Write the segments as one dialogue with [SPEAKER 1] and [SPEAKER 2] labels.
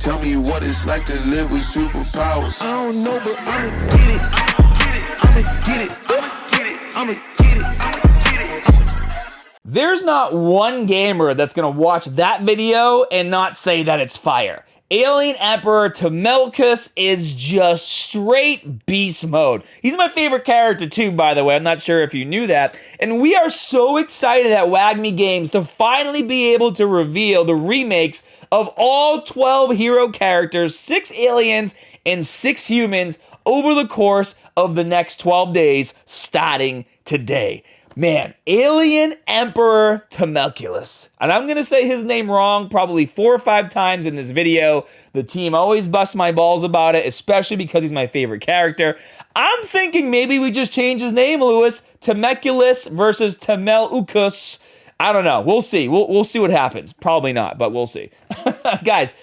[SPEAKER 1] Tell me what it's like to live with superpowers.
[SPEAKER 2] I don't know, but I'ma get it. I'ma get it. I'ma get it.
[SPEAKER 3] There's not one gamer that's gonna watch that video and not say that it's fire. Alien Emperor Temeluchus is just straight beast mode. He's my favorite character too, by the way. I'm not sure if you knew that. And we are so excited at WAGMI Games to finally be able to reveal the remakes of all 12 hero characters, 6 aliens and 6 humans over the course of the next 12 days, starting today. Man, Alien Emperor Temeluchus. And I'm going to say his name wrong probably 4 or 5 times in this video. The team always busts my balls about it, especially because he's my favorite character. I'm thinking maybe we just change his name, Lewis. Temeluchus versus Temeluchus. I don't know. We'll see. We'll see what happens. Probably not, but we'll see. Guys,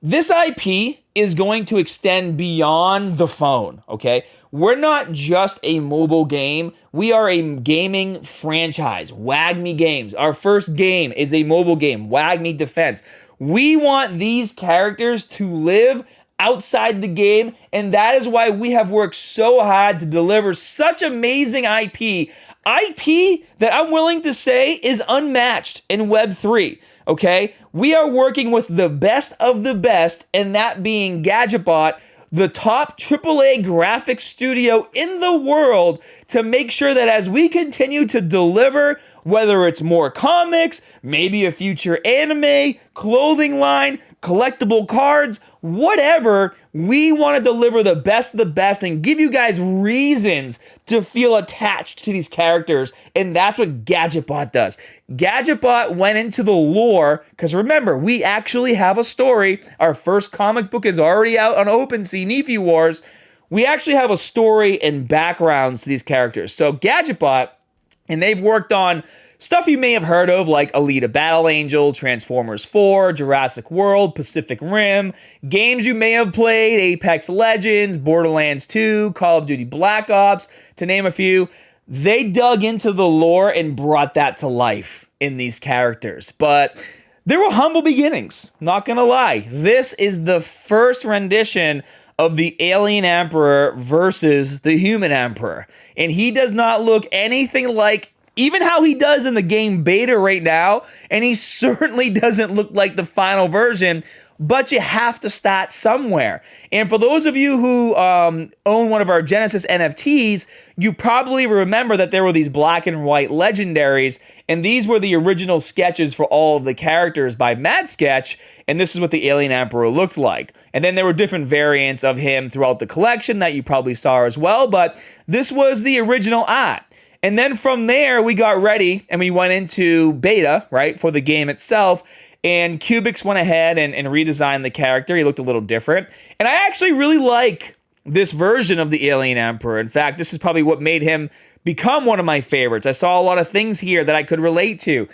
[SPEAKER 3] this IP is going to extend beyond the phone, okay? We're not just a mobile game. We are a gaming franchise, WAGMI Games. Our first game is a mobile game, WAGMI Defense. We want these characters to live outside the game, and that is why we have worked so hard to deliver such amazing IP. IP that I'm willing to say is unmatched in Web3. Okay, we are working with the best of the best, and that being Gadgetbot, the top AAA graphics studio in the world, to make sure that as we continue to deliver, whether it's more comics, maybe a future anime, clothing line, collectible cards, whatever, we want to deliver the best of the best and give you guys reasons to feel attached to these characters, and that's what Gadgetbot does. Gadgetbot went into the lore, because remember, we actually have a story. Our first comic book is already out on OpenSea, NiFe Wars. We actually have a story and backgrounds to these characters. So Gadgetbot, and they've worked on stuff you may have heard of, like Alita Battle Angel, Transformers 4, Jurassic World, Pacific Rim, games you may have played, Apex Legends, Borderlands 2, Call of Duty Black Ops, to name a few. They dug into the lore and brought that to life in these characters. But there were humble beginnings, not gonna lie. This is the first rendition of the Alien Emperor versus the Human Emperor. And he does not look anything like even how he does in the game beta right now, and he certainly doesn't look like the final version, but you have to start somewhere. And for those of you who own one of our Genesis NFTs, you probably remember that there were these black and white legendaries, and these were the original sketches for all of the characters by Mad Sketch, and this is what the Alien Emperor looked like. And then there were different variants of him throughout the collection that you probably saw as well, but this was the original art. And then from there, we got ready and we went into beta, right, for the game itself. And Cubics went ahead and redesigned the character. He looked a little different. And I actually really like this version of the Alien Emperor. In fact, this is probably what made him become one of my favorites. I saw a lot of things here that I could relate to.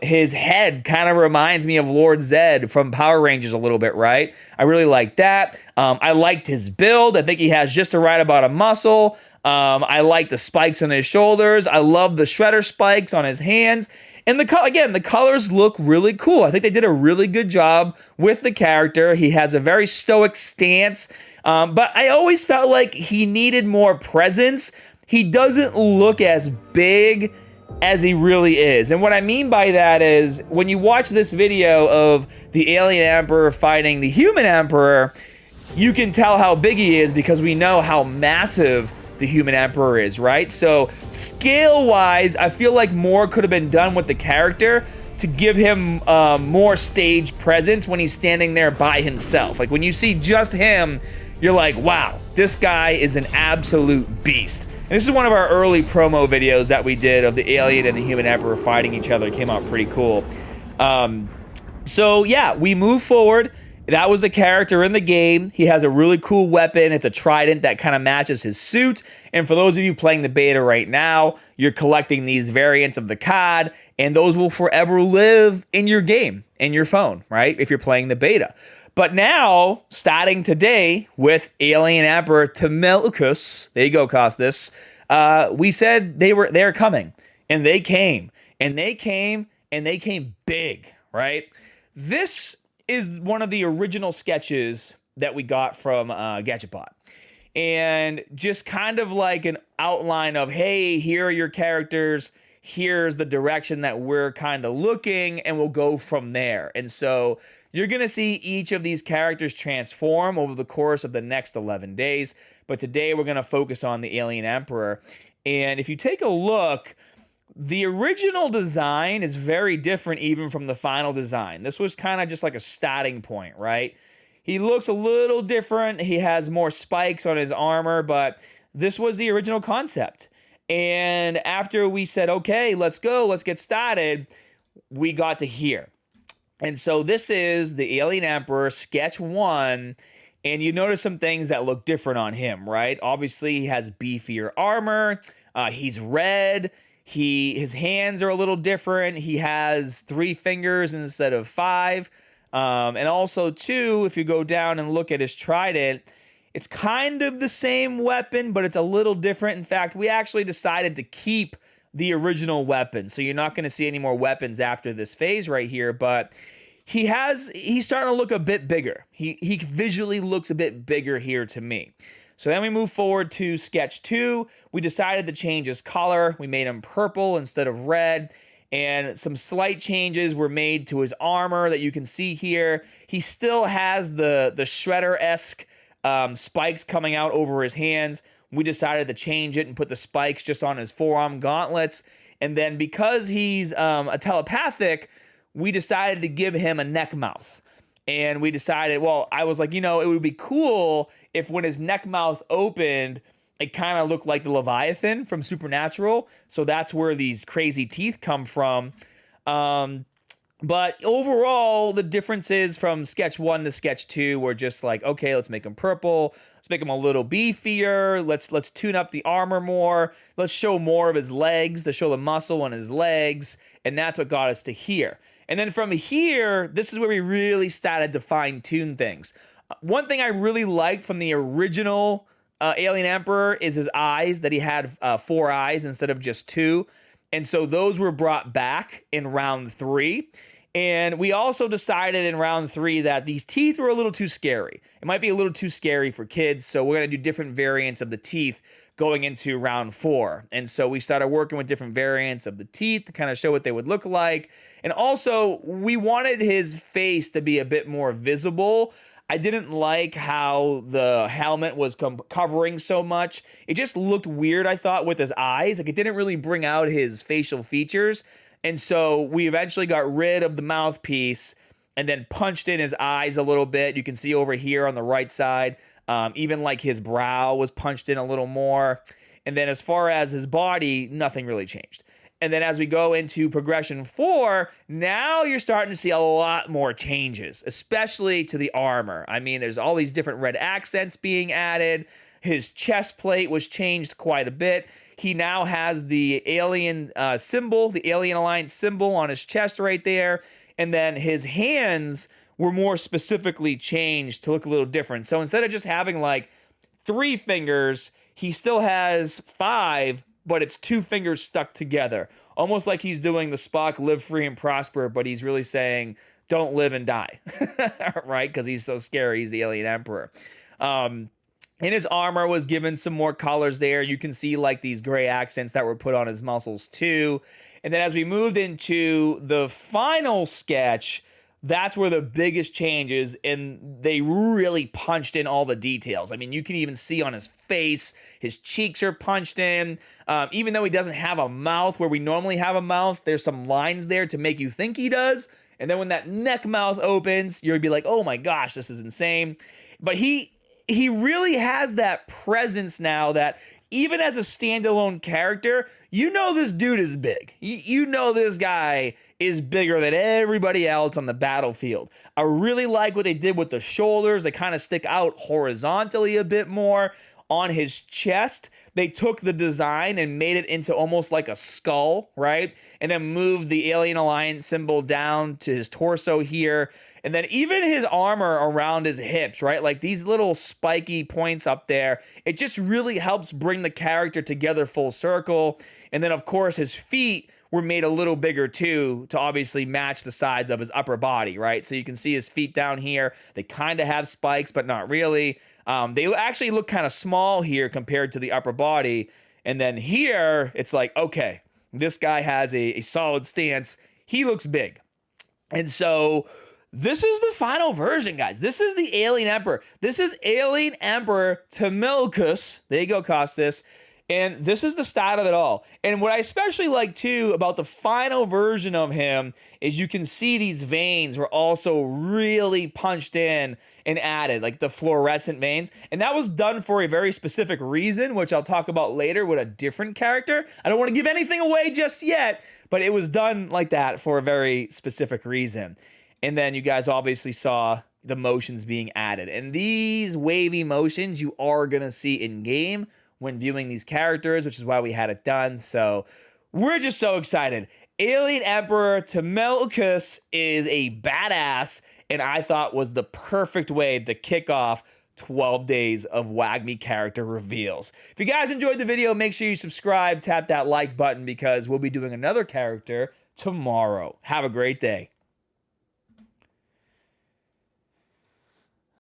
[SPEAKER 3] His head kind of reminds me of Lord Zed from Power Rangers a little bit, right? I really liked that. I liked his build. I think he has just the right amount of muscle. I like the spikes on his shoulders. I love the shredder spikes on his hands. And the colors look really cool. I think they did a really good job with the character. He has a very stoic stance, but I always felt like he needed more presence. He doesn't look as big as he really is. And what I mean by that is when you watch this video of the Alien Emperor fighting the Human Emperor, you can tell how big he is because we know how massive the Human Emperor is, right? So scale-wise, I feel like more could have been done with the character to give him more stage presence when he's standing there by himself. Like when you see just him, you're like, wow, this guy is an absolute beast. And this is one of our early promo videos that we did of the Alien and the Human Emperor fighting each other. It came out pretty cool. So yeah, we move forward. That was a character in the game. He has a really cool weapon. It's a trident that kind of matches his suit. And for those of you playing the beta right now, you're collecting these variants of the card, and those will forever live in your game, in your phone, right? If you're playing the beta. But now, starting today with Alien Emperor Temeluchus, there you go, Costas, we said they're coming, and they came, and they came, and they came big, right? This is one of the original sketches that we got from Gadgetbot. And just kind of like an outline of, hey, here are your characters, here's the direction that we're kind of looking, and we'll go from there. And so you're going to see each of these characters transform over the course of the next 11 days. But today we're going to focus on the Alien Emperor. And if you take a look, the original design is very different even from the final design. This was kind of just like a starting point, right? He looks a little different. He has more spikes on his armor, but this was the original concept. And after we said, okay, let's go, let's get started, we got to here. And so this is the Alien Emperor Sketch 1, and you notice some things that look different on him, right? Obviously, he has beefier armor. He's red. His hands are a little different. He has 3 fingers instead of 5. And also, too, if you go down and look at his trident, it's kind of the same weapon, but it's a little different. In fact, we actually decided to keep the original weapon. So you're not going to see any more weapons after this phase right here, but he's starting to look a bit bigger. He visually looks a bit bigger here to me. So then we move forward to Sketch 2. We decided to change his color. We made him purple instead of red. And some slight changes were made to his armor that you can see here. He still has the Shredder-esque spikes coming out over his hands. We decided to change it and put the spikes just on his forearm gauntlets. And then because he's a telepathic, we decided to give him a neck mouth. And we decided, well, I was like, it would be cool if when his neck mouth opened, it kind of looked like the Leviathan from Supernatural. So that's where these crazy teeth come from. But overall, the differences from Sketch 1 to Sketch 2 were just like, okay, let's make him purple. Let's make him a little beefier. Let's tune up the armor more. Let's show more of his legs, to show the muscle on his legs. And that's what got us to here. And then from here, this is where we really started to fine-tune things. One thing I really liked from the original Alien Emperor is his eyes, that he had 4 eyes instead of just 2. And so those were brought back in round 3. And we also decided in round 3 that these teeth were a little too scary. It might be a little too scary for kids, so we're going to do different variants of the teeth going into round 4. And so we started working with different variants of the teeth to kind of show what they would look like. And also, we wanted his face to be a bit more visible. I didn't like how the helmet was covering so much. It just looked weird, I thought, with his eyes. Like, it didn't really bring out his facial features. And so we eventually got rid of the mouthpiece and then punched in his eyes a little bit. You can see over here on the right side, even like his brow was punched in a little more. And then as far as his body, nothing really changed. And then as we go into progression 4, now you're starting to see a lot more changes, especially to the armor. I mean, there's all these different red accents being added. His chest plate was changed quite a bit. He now has the alien symbol, the Alien Alliance symbol on his chest right there. And then his hands were more specifically changed to look a little different. So instead of just having like 3 fingers, he still has 5, but it's 2 fingers stuck together. Almost like he's doing the Spock live free and prosper, but he's really saying, don't live and die, right? Because he's so scary. He's the Alien Emperor. And his armor was given some more colors there. You can see like these gray accents that were put on his muscles too. And then as we moved into the final sketch, that's where the biggest changes, and they really punched in all the details. I mean, you can even see on his face, his cheeks are punched in. Even though he doesn't have a mouth where we normally have a mouth, there's some lines there to make you think he does. And then when that neck mouth opens, you'll be like, oh my gosh, this is insane. But he really has that presence now that even as a standalone character, you know this dude is big. You know this guy is bigger than everybody else on the battlefield. I really like what they did with the shoulders. They kind of stick out horizontally a bit more. On his chest, they took the design and made it into almost like a skull, right? And then moved the Alien Alliance symbol down to his torso here. And then even his armor around his hips, right? Like these little spiky points up there, it just really helps bring the character together full circle. And then, of course, his feet were made a little bigger too to obviously match the size of his upper body, right? So you can see his feet down here. They kind of have spikes, but not really. They actually look kind of small here compared to the upper body. And then here, it's like, okay, this guy has a solid stance. He looks big. And so this is the final version, guys. This is the Alien Emperor. This is Alien Emperor Temeluchus. There you go, Costas. And this is the style of it all. And what I especially like, too, about the final version of him is you can see these veins were also really punched in and added, like the fluorescent veins. And that was done for a very specific reason, which I'll talk about later with a different character. I don't want to give anything away just yet, but it was done like that for a very specific reason. And then you guys obviously saw the motions being added. And these wavy motions you are going to see in game when viewing these characters, which is why we had it done. So we're just so excited. Alien Emperor Temeluchus is a badass, and I thought was the perfect way to kick off 12 days of WAGMI character reveals. If you guys enjoyed the video, make sure you subscribe, tap that like button, because we'll be doing another character tomorrow. Have a great day.